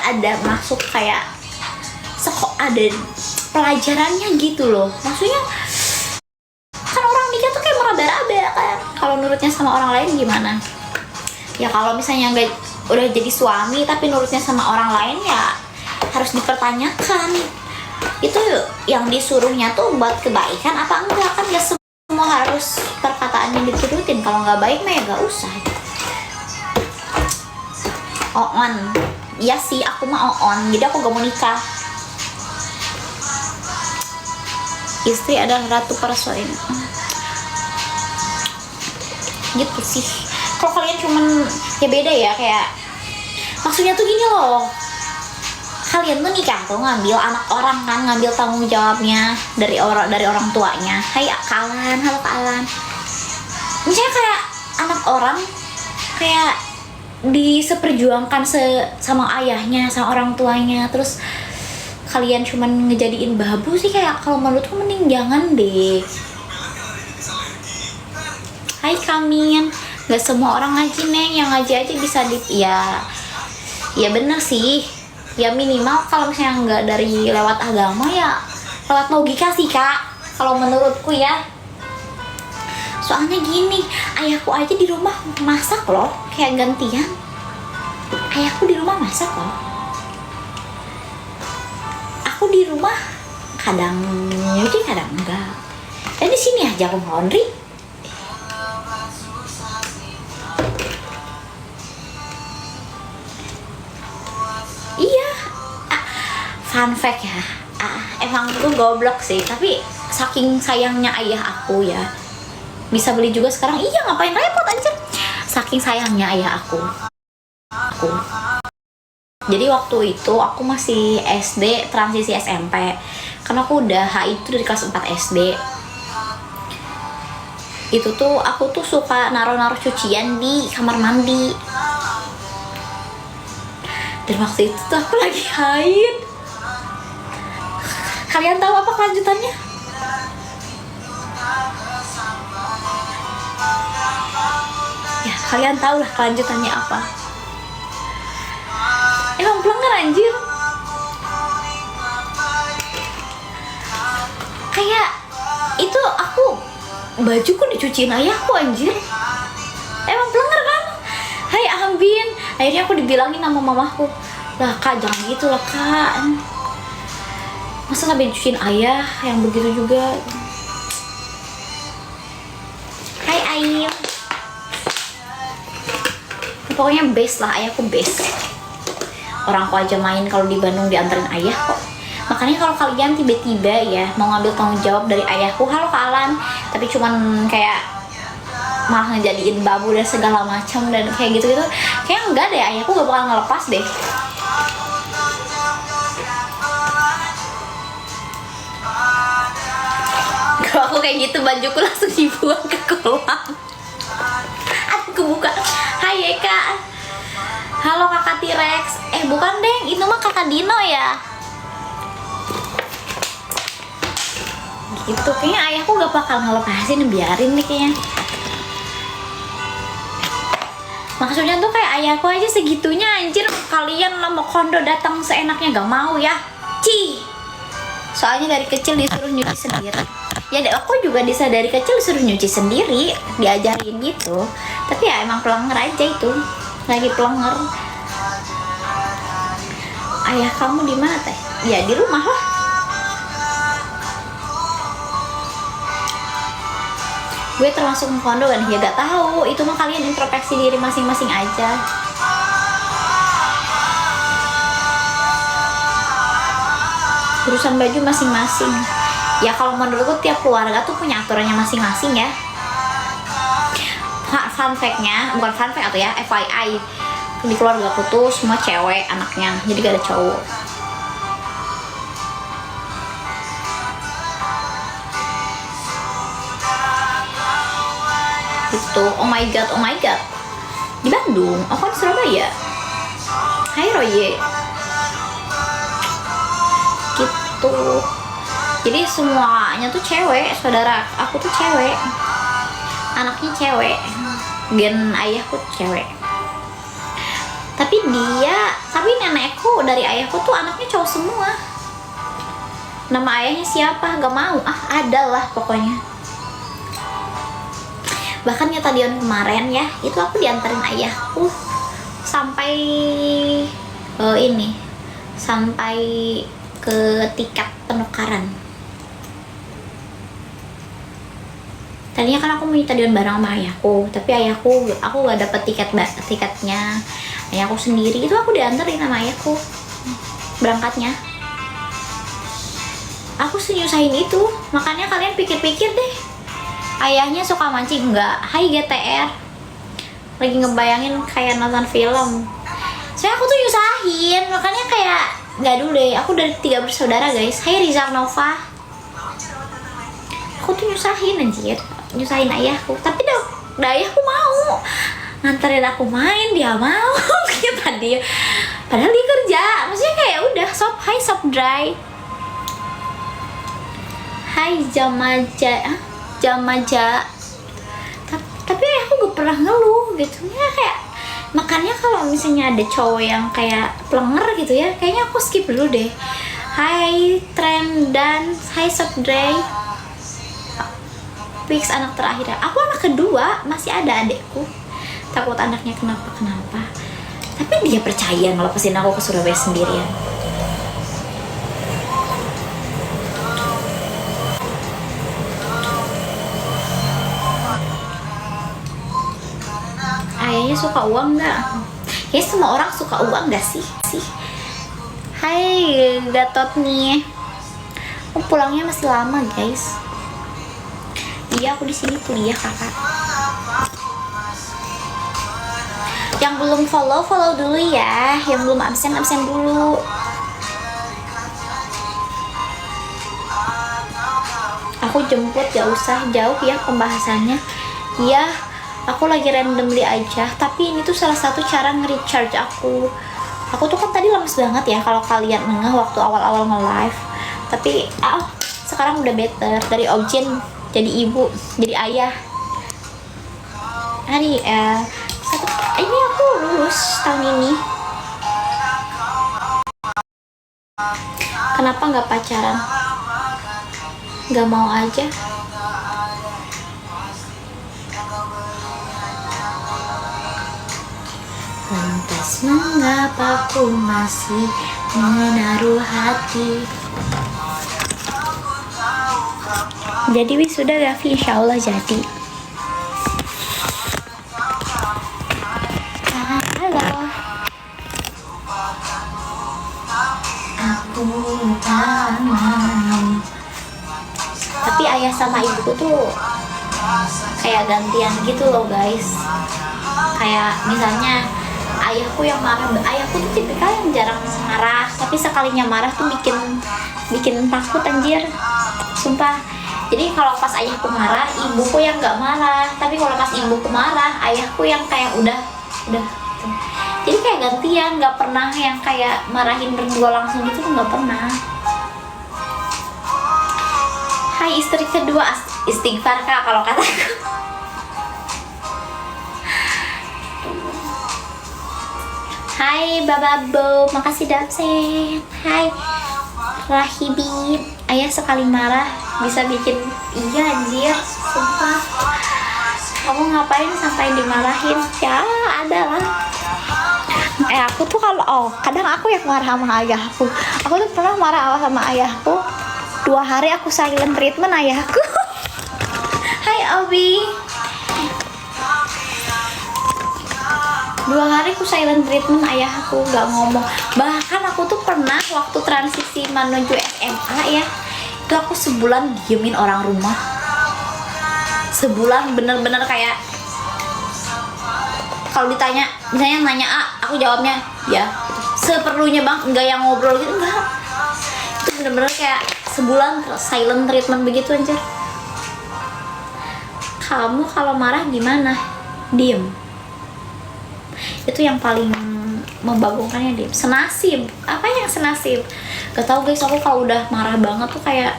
ada masuk kayak ada pelajarannya gitu loh. Maksudnya kan orang nikah tuh kayak meraba-raba kan, kalau nurutnya sama orang lain gimana ya. Kalau misalnya nggak udah jadi suami tapi nurutnya sama orang lain ya harus dipertanyakan itu yang disuruhnya tuh buat kebaikan apa enggak. Kan gak semua harus perkataannya diturutin, kalau nggak baik mah ya nggak usah. On iya sih, aku mah on, jadi aku gak mau nikah. Istri adalah ratu persoalan gitu sih. Kalau kalian cuman ya beda ya, kayak maksudnya tuh gini loh, kalian tuh nikah tuh ngambil anak orang kan, ngambil tanggung jawabnya dari orang tuanya. Hai Kalan, halo Kalan. Misalnya kayak anak orang kayak diseperjuangkan sama ayahnya, sama orang tuanya, terus kalian cuman ngejadiin babu sih, kayak kalau menurutku mending jangan deh. Hai Kamin, gak semua orang ngaji Neng, yang ngaji aja bisa ya bener sih ya, minimal kalau misalnya nggak dari lewat agama ya lewat logika sih Kak, kalau menurutku ya. Soalnya gini, ayahku aja di rumah masak loh, kayak gantian ayahku di rumah masak loh. Aku di rumah kadang nyuci kadang enggak, dan di sini aja aku laundry. Iya, fun fact ya, emang tuh goblok sih, tapi saking sayangnya ayah aku ya, bisa beli juga sekarang. Iya, ngapain repot anjir, saking sayangnya ayah aku. Jadi waktu itu aku masih SD, transisi SMP, karena aku udah HI itu dari kelas 4 SD. Itu tuh aku tuh suka naruh cucian di kamar mandi. Dan waktu itu tuh aku lagi haid. Kalian tahu apa kelanjutannya? Ya, kalian tahu lah kelanjutannya apa. Emang pelenggar anjir. Kayak itu aku bajuku dicuciin ayahku anjir. Emang pelenggar kan? Hai Ambin. Akhirnya aku dibilangin sama mamaku, lah Kak jangan gitu lah Kak, masa sampai dicuciin ayah yang begitu juga. Hai Ayu. Pokoknya best lah, ayahku best. Orangku aja main kalau di Bandung dianterin ayah kok. Makanya kalau kalian tiba-tiba ya mau ngambil tanggung jawab dari ayahku, halo Kak Alan, tapi cuman kayak malah ngejadiin babu dan segala macam dan kayak gitu-gitu, kayak enggak deh, ayahku gak bakal ngelepas deh. Kalau aku kayak gitu, bajuku langsung dibuang ke kolam. Aku buka, hai Eka, halo kakak T-Rex. Bukan deng, itu mah kakak Dino ya. Gitu, kayaknya ayahku gak bakal ngelepasin, biarin nih kayaknya. Maksudnya tuh kayak ayahku aja segitunya anjir, kalian mau kondo datang seenaknya gak mau ya. Soalnya dari kecil disuruh nyuci sendiri. Ya aku juga dari kecil disuruh nyuci sendiri, diajarin gitu. Tapi ya emang pelengger aja itu, lagi pelengger. Ayah kamu di mana teh? Ya di rumah lah. Gue termasuk kondo kan? Ya gak tahu, itu mah kalian introspeksi diri masing-masing aja. Urusan baju masing-masing. Ya kalau menurutku tiap keluarga tuh punya aturannya masing-masing ya. Fun fact-nya, bukan fun fact atau ya, FYI, di keluarga aku tuh semua cewek anaknya, jadi gak ada cowok. Gitu. Oh my god, di Bandung, aku kan di Surabaya. Hai Roye. Gitu, jadi semuanya tuh cewek, saudara aku tuh cewek, anaknya cewek, gen ayahku cewek. Tapi nenekku dari ayahku tuh anaknya cowok semua. Nama ayahnya siapa? Gak mau. Ada lah pokoknya. Bahkan ya tadian kemarin ya, itu aku diantarin ayahku sampai sampai ke tiket penukaran. Tadinya kan aku mau tadian bareng sama ayahku, tapi aku gak dapet tiketnya. Ayahku sendiri itu aku diantarin sama ayahku berangkatnya. Aku senyusahin itu, makanya kalian pikir-pikir deh. Ayahnya suka mancing enggak? Hai GTR, lagi ngebayangin kayak nonton film. Saya aku tuh nyusahin, makanya kayak nggak dulu deh. Aku dari 3 bersaudara guys. Hai Rizal Nova, aku tuh nyusahin ayahku. Tapi ayahku mau nganterin aku main, dia mau. Padahal dia kerja. Maksudnya kayak udah hai sop dry. Hai Jamaja. Tapi aku gak pernah ngeluh gitu ya, kayak makanya kalau misalnya ada cowok yang kayak plenger gitu ya, kayaknya aku skip dulu deh. Hai Trend dan hai Subdray. Fix anak terakhir. Aku anak kedua, masih ada adekku. Takut anaknya kenapa. Tapi dia percaya ngelepasin aku ke Surabaya sendirian. Ayahnya suka uang nggak? Ya semua orang suka uang nggak sih? Hai Gatot nih. Aku pulangnya masih lama guys. Iya aku di sini kuliah kakak. Yang belum follow dulu ya. Yang belum absen dulu. Aku jemput, gak usah jauh ya pembahasannya. Iya, aku lagi randomly aja. Tapi ini tuh salah satu cara nge-recharge aku. Aku tuh kan tadi lemes banget ya kalau kalian ngeh waktu awal-awal nge-live. Tapi sekarang udah better. Dari objin jadi ibu, jadi ayah. Ini aku lulus tahun ini. Kenapa nggak pacaran? Nggak mau aja. Lantas mengapa ku masih menaruh hati? Jadi wisuda Gavi, insya Allah jadi. Halo. Aku tak mau. Tapi ayah sama ibuku tuh kayak gantian gitu loh guys. Kayak misalnya ayahku yang marah, ayahku tuh tipikal yang jarang marah, tapi sekalinya marah tuh bikin takut anjir, sumpah. Jadi kalau pas ayahku marah, ibuku yang nggak marah, tapi kalau pas ibuku marah, ayahku yang kayak udah. Jadi kayak gantian, nggak pernah yang kayak marahin berdua langsung gitu, nggak pernah. Hai istri kedua, istighfar kak kalau kataku. Hai Bababo, makasih udah absen. Hai Rahibi, ayah sekali marah bisa bikin anjir, sumpah. Kamu ngapain sampai dimarahin? Ya ada lah. Aku tuh kalau kadang aku yang marah sama ayahku. Aku tuh pernah marah sama ayahku 2 hari aku silent treatment ayahku. Hai Obi. 2 hari aku silent treatment ayahku, gak ngomong. Bahkan aku tuh pernah waktu transisi menuju SMA ya, itu aku sebulan diemin orang rumah. Sebulan bener-bener kayak kalau ditanya, misalnya nanya aku jawabnya ya seperlunya bang, enggak yang ngobrol gitu, enggak. Itu bener-bener kayak sebulan silent treatment begitu anjir. Kamu kalau marah gimana? Diem. Itu yang paling membagongkannya, diem. Senasib. Apa yang senasib? Gak tau guys, aku kalau udah marah banget tuh kayak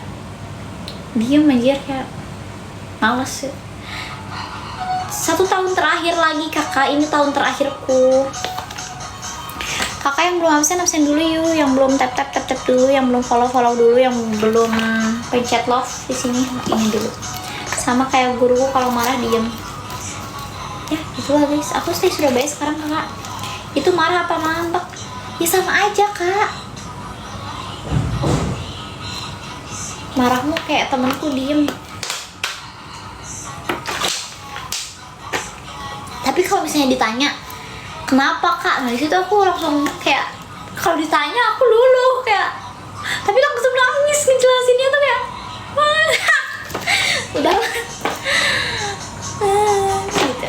diem anjir, kayak males ya. 1 tahun terakhir lagi kakak, ini tahun terakhirku. Kakak yang belum absen dulu yuk, yang belum tap dulu, yang belum follow dulu, yang belum pencet love di sini ini dulu. Sama kayak guruku kalau marah diem. Ya itulah guys, aku stay Surabaya sekarang kakak. Itu marah apa ngambek? Ya sama aja kak. Marahmu kayak temanku diem. Tapi kalau misalnya ditanya kenapa kak, nah disitu aku langsung kayak, kalau ditanya aku luluh kayak, tapi langsung nangis ngejelasinnya tuh kayak udah gitu.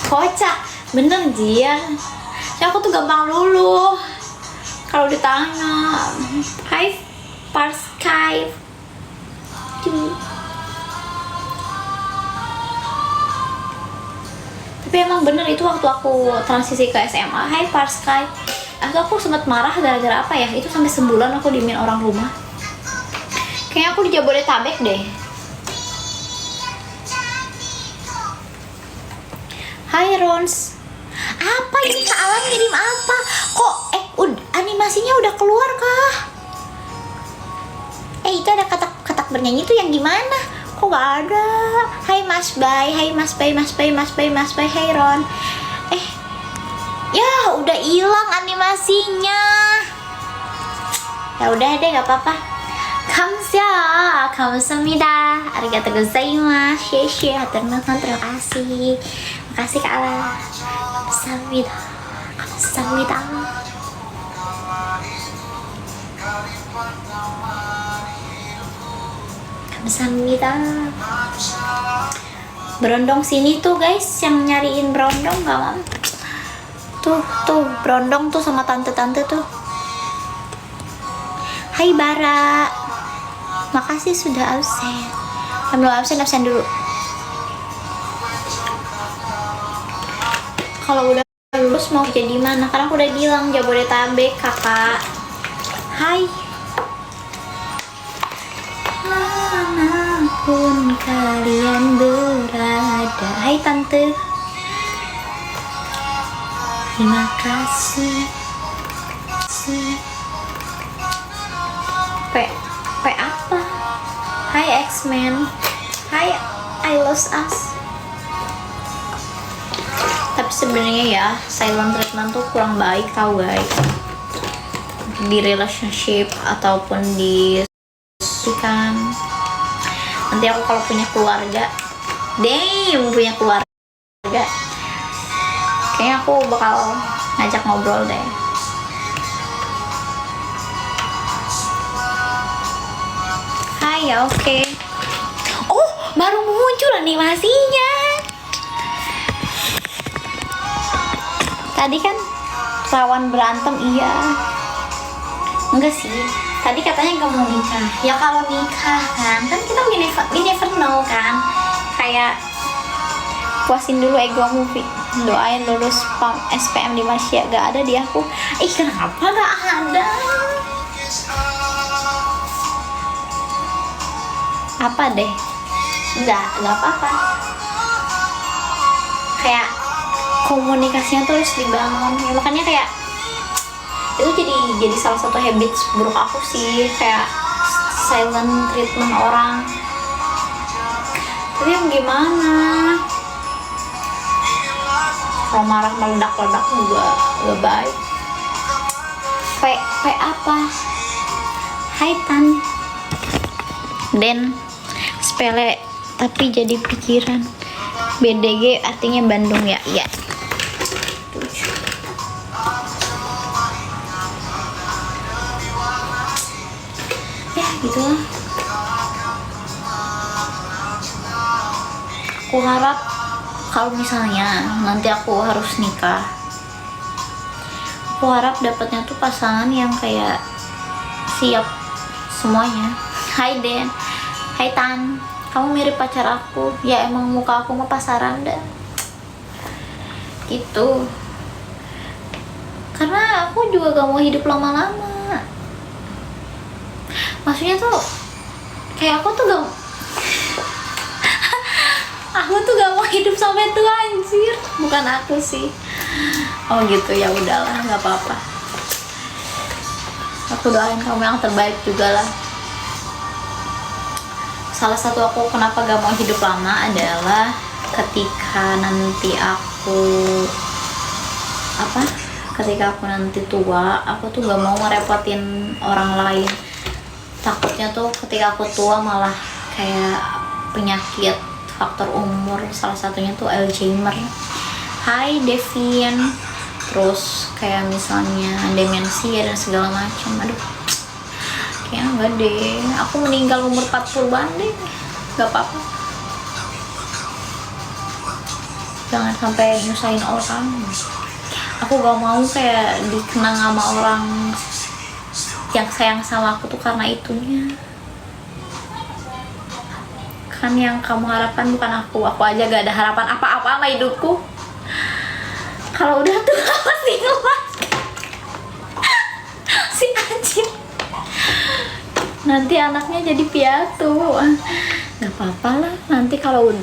Kocak bener Jia, aku tuh gampang luluh kalau ditanya. Hai Parskai tapi emang bener itu waktu aku transisi ke SMA. Hai Parskai, aku sempat marah gara-gara apa ya, itu sampai sebulan aku diemin orang rumah. Kayaknya aku di Jabodetabek deh. Hai Rons, apa ini Kak Alam ngirim apa? Kok animasinya udah keluar kah? Itu ada katak bernyanyi tuh yang gimana? Kok gak ada? Hai Mas Bay, hai Mas Bay, hai Ron. Ya udah hilang animasinya. Ya udah deh, gak apa-apa. Kamsahamnida, arigatou gozaimasu, terima kasih. Makasih Kak Ala. Kamsahamnida. Kamsahamnida. Berondong sini tuh guys, yang nyariin berondong gak mam? Tuh berondong tuh sama tante-tante tuh. Hai Bara, makasih sudah absen. Yang belum absen dulu. Kalau udah lulus mau jadi mana? Karena aku udah bilang Jabodetabek kakak. Hai. Manapun kalian berada. Hai tante. Terima kasih. P apa? Hai X-Men. Hai I Lost Us. Tapi sebenarnya ya silent treatment tuh kurang baik tau guys, di relationship ataupun di kan. Nanti aku kalau punya keluarga, punya keluarga, kayaknya aku bakal ngajak ngobrol deh. Hai ya oke. Oh baru muncul animasinya. Tadi kan rawan berantem, iya. Enggak sih, tadi katanya gak mau nikah. Ya kalau nikah kan kita we never know kan. Kayak puasin dulu egomu, doain lulus SPM di Malaysia. Gak ada di aku. Kenapa gak ada? Apa deh? Enggak apa-apa. Kayak komunikasinya tuh harus dibangun ya, makanya kayak itu jadi salah satu habits buruk aku sih, kayak silent treatment orang. Tapi yang gimana, kalau marah meledak-ledak juga gak baik. P apa? Hai Tan. Den sepele tapi jadi pikiran. BDG artinya Bandung ya. Iya. Ya gitulah. Aku harap kalau misalnya nanti aku harus nikah, aku harap dapatnya tuh pasangan yang kayak siap semuanya. Hai Den, hai Tan, kamu mirip pacar aku. Ya emang muka aku mah pasaran dah gitu. Karena aku juga gak mau hidup lama-lama. Maksudnya tuh kayak aku tuh gak Aku tuh gak mau hidup sampai tua anjir. Bukan aku sih. Oh gitu, ya udahlah, nggak apa-apa. Aku doain kamu yang terbaik juga lah. Salah satu aku kenapa gak mau hidup lama adalah ketika nanti ketika aku nanti tua, aku tuh gak mau ngerepotin orang lain. Takutnya tuh ketika aku tua malah kayak penyakit faktor umur, salah satunya tuh Alzheimer. Hai Devin. Terus kayak misalnya demensia dan segala macam. Aduh, kayaknya enggak deh, aku meninggal umur 40-an deh, gak apa-apa. Jangan sampai nyusahin orang. Aku gak mau kayak dikenang sama orang yang sayang sama aku tuh karena itunya. Kan yang kamu harapkan bukan aku aja gak ada harapan apa-apa sama hidupku. Kalau udah tuh pasti ngelas si anjing. Nanti anaknya jadi piatu. Gak apa-apa lah, nanti kalau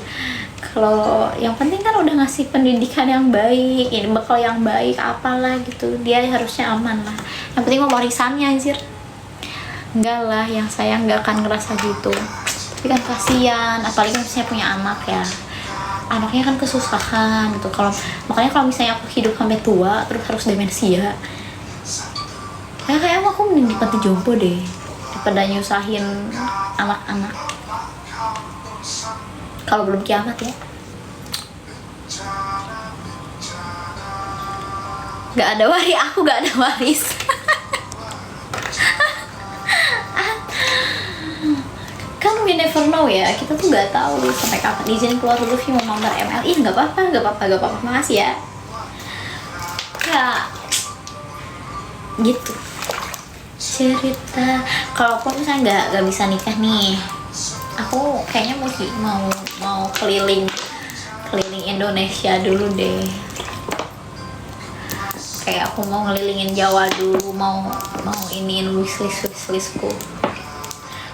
yang penting kan udah ngasih pendidikan yang baik, ini bekal yang baik, apalah gitu, dia harusnya aman lah. Yang penting mau warisannya anjir. Enggak lah, yang sayang gak akan ngerasa gitu. Tapi kan kasihan, apalagi misalnya punya anak ya, anaknya kan kesusahan gitu. Makanya kalau misalnya aku hidup sampai tua terus harus demensia, kayak aku mending di panti jompo deh daripada nyusahin anak-anak. Kalau belum kiamat ya. Aku gak ada waris. Kan we never know ya, kita tuh gak tahu sampai kapan. Izin keluar dulu sih mau nomor ML. Ih gak apa-apa, makasih ya. Ya gitu cerita. Kalaupun misalnya nggak bisa nikah nih, aku kayaknya mau keliling Indonesia dulu deh. Kayak aku mau ngelilingin Jawa dulu, mau iniin wishlistku.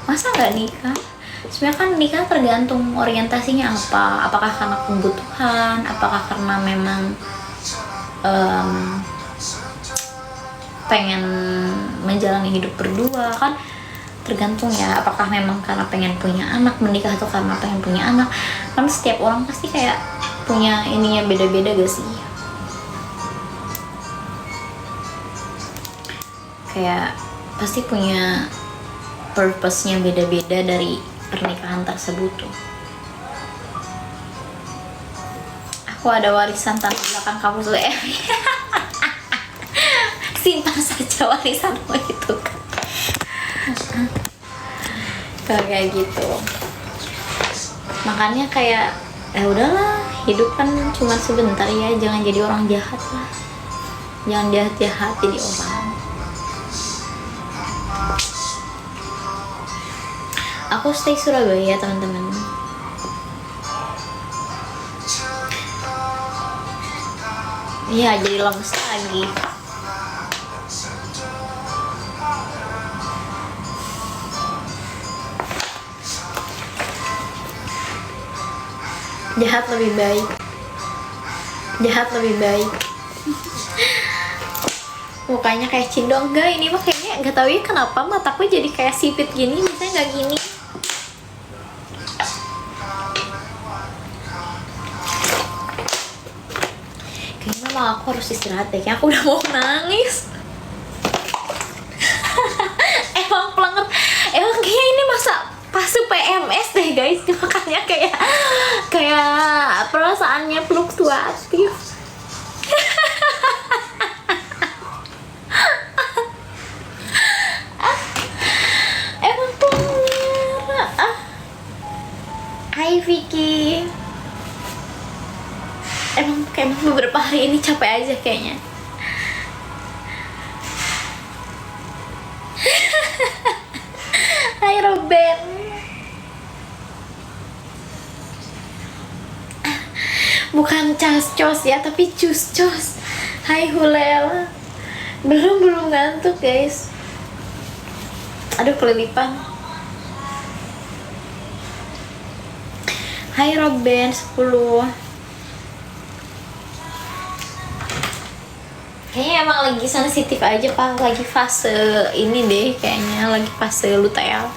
Masa nggak nikah? Sebenarnya kan nikah tergantung orientasinya apa. Apakah karena kebutuhan, apakah karena memang pengen menjalani hidup berdua, kan tergantung ya. Apakah memang karena pengen punya anak menikah atau karena pengen punya anak. Kan setiap orang pasti kayak punya ininya beda-beda gak sih, kayak pasti punya purpose-nya beda-beda dari pernikahan tersebut tuh. Aku ada warisan tanah belakang kamu tuh simpan saja warisanmu itu. Kayak gitu. Makanya kayak udahlah, hidup kan cuma sebentar ya, jangan jadi orang jahat lah. Jangan jahat-jahat jadi orang. Aku stay Surabaya teman-teman. Iya, jadi lemes lagi. Jahat lebih baik. Mukanya kayak cindong. Enggak, ini mah kayaknya nggak tahu ya kenapa mataku jadi kayak sipit gini, biasanya nggak gini. Kayaknya mah aku harus istirahat deh, kayaknya aku udah mau nangis. Emang kayaknya ini masa fase PMS deh guys, makanya kayak perasaannya fluktuatif. Emang bener. Hai Vicky. Emang beberapa hari ini capek aja kayaknya. Hai Robert. Bukan cas-cos ya, tapi cus-cos. Hai Hulel. Belum ngantuk guys. Aduh kelilipan. Hai Robin 10. Kayaknya emang lagi sensitif aja pak, lagi fase ini deh, kayaknya lagi fase luteal.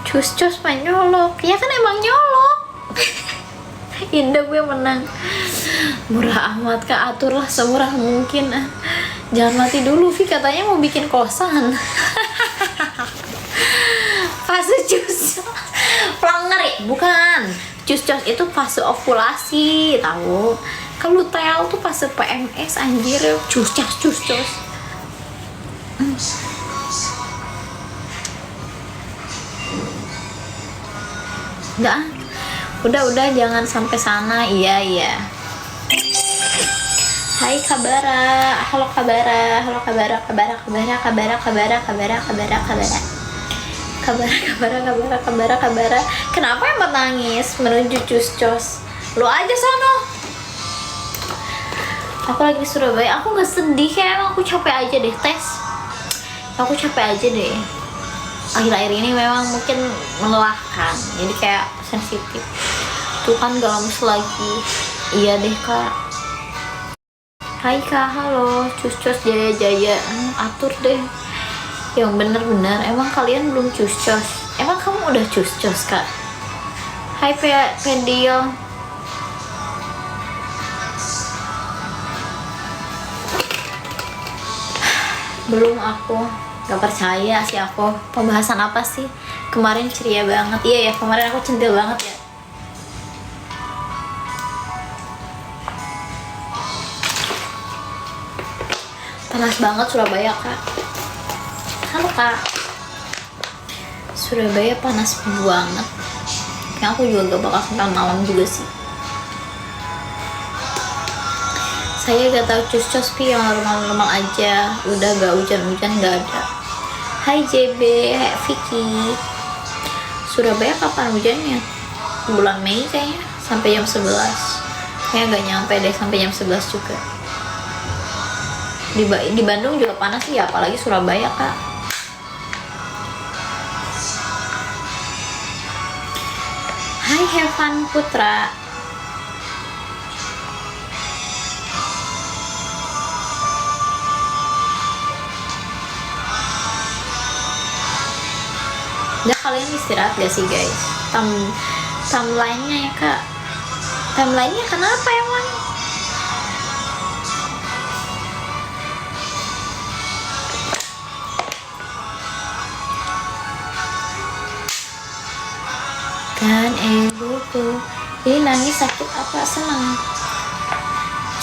Cus main nyolok, ya kan emang nyolok. Indah gue menang. Murah amat kak, aturlah semurah mungkin. Jangan mati dulu Vi, katanya mau bikin kosan. Fase cus planger ya? Bukan, cus itu fase ovulasi tahu. Kalau luteal tuh fase PMS anjir. Cus. Udah jangan sampai sana. Iya. Hai Kabara, halo Kabara. Kenapa emang nangis menuju cus? Lu aja sono. Aku lagi di Surabaya, aku nggak sedih, kayak emang aku capek aja deh akhir-akhir ini memang mungkin melelahkan, jadi kayak sensitif tuh kan, gak lemes lagi. Iya deh kak. Hai kak, halo cus jaya atur deh yang bener-bener. Emang kalian belum cus? Emang kamu udah cus kak? Hai Pedil. Belum, aku gak percaya sih aku. Pembahasan apa sih? Kemarin ceria banget. Iya ya, kemarin aku centil banget ya. Panas banget Surabaya kak. Halo kak. Surabaya panas banget. Kayaknya aku juga gak bakal sampai malam juga sih. Saya gak tahu cus pi yang normal aja. Udah gak hujan-hujan gak ada. Hai JB, hai Vicky. Surabaya kapan hujannya? Bulan Mei kayaknya, sampai jam 11. Kayaknya gak nyampe deh sampai jam 11 juga. Di Bandung juga panas sih, apalagi Surabaya kak. Hai Heaven Putra. Udah, kalian istirahat gak sih guys? Timeline-nya ya kak. Timeline-nya kenapa emang? Kan egoku. Jadi nangis sakit apa senang?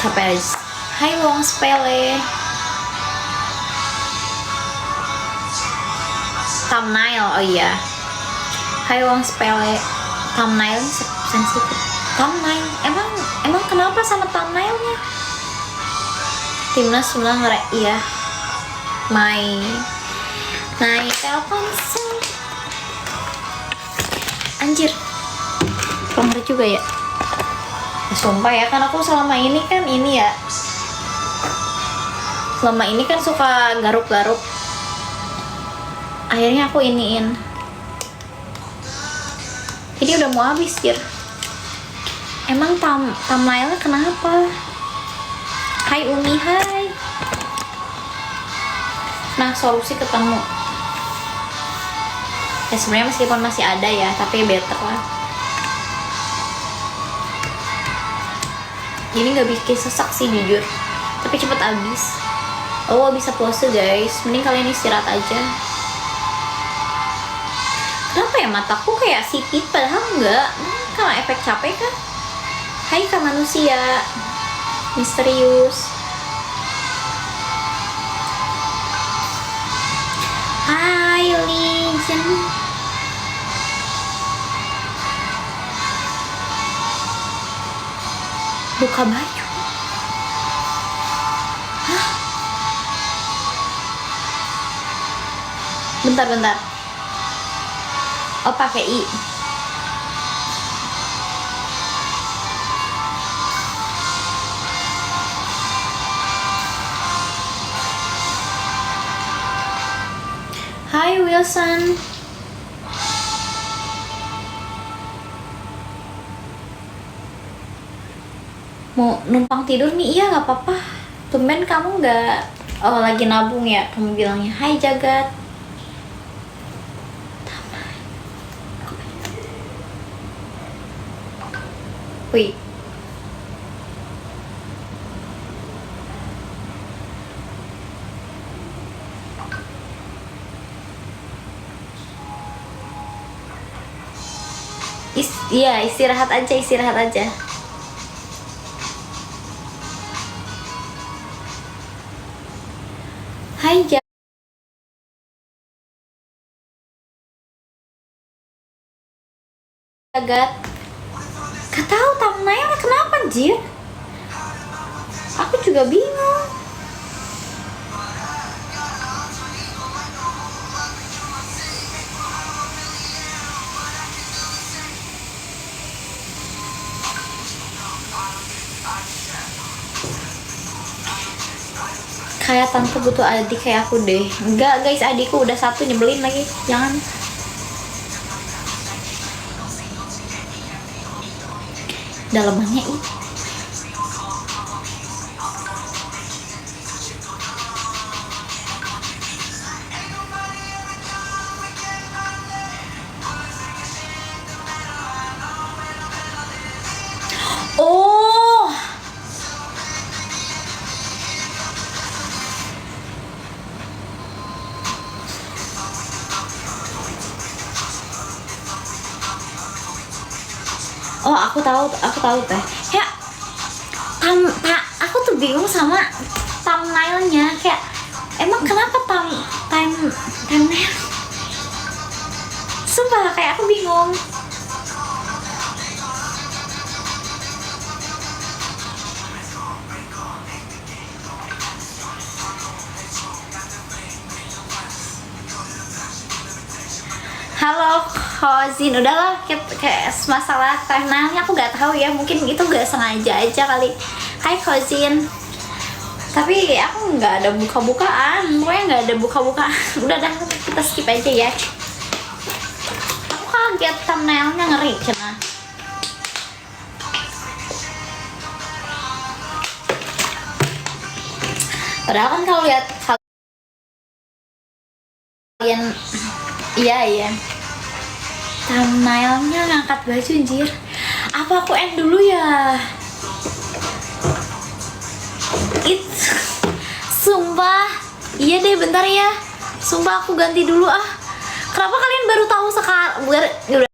Capek aja. Hai Wong Sepele. Thumbnail, oh iya. Hai Wong Sepele. Thumbnail sensitif. Thumbnail, emang kenapa sama thumbnailnya? Timnas sebelah iya. My telepon anjir, pelan juga ya. Sumpah ya, kan aku selama ini kan suka garuk-garuk. Akhirnya aku iniin. Jadi udah mau habis Jir. Emang thumbnailnya kenapa? Hai Umi, hai. Nah, solusi ketemu. Ya sebenarnya meskipun masih ada ya, tapi better lah. Ini nggak bikin sesak sih jujur, tapi cepet habis. Oh, bisa pose guys, mending kalian istirahat aja. Kenapa ya mataku kayak sipit padahal enggak? Karena efek capek kan? Hai kak manusia misterius. Hai Legend. Buka baju. Hah? Bentar. Oh, pakai I. Hai Wilson. Mau numpang tidur nih? Iya nggak apa-apa. Tumben kamu nggak. Oh lagi nabung ya kamu bilangnya. Hai Jagat. Wih. Iya istirahat aja, istirahat aja. Hai Jagat. Gak tahu thumbnailnya kenapa Jir. Aku juga bingung. Kayak tante butuh adik kayak aku deh. Enggak guys, adikku udah satu, nyebelin lagi. Jangan. Dalemannya ini. Oh, oh aku tahu teh. Ya, aku tuh bingung sama thumbnailnya. Kayak emang kenapa thumbnail? Sumpah kayak aku bingung. Halo Khozin, udahlah kayak masalah thumbnailnya aku nggak tahu ya, mungkin itu nggak sengaja aja kali. Hai Khozin, tapi aku nggak ada buka-bukaan, pokoknya nggak ada buka-bukaan. Udah dah, kita skip aja ya. Aku kaget thumbnailnya, ngeri cina. Padahal kan kalau lihat kalian, iya thumbnailnya ngangkat baju anjir. Apa aku end dulu ya? Sumpah. Iya deh, bentar ya. Sumpah aku ganti dulu ah. Kenapa kalian baru tahu sekarang?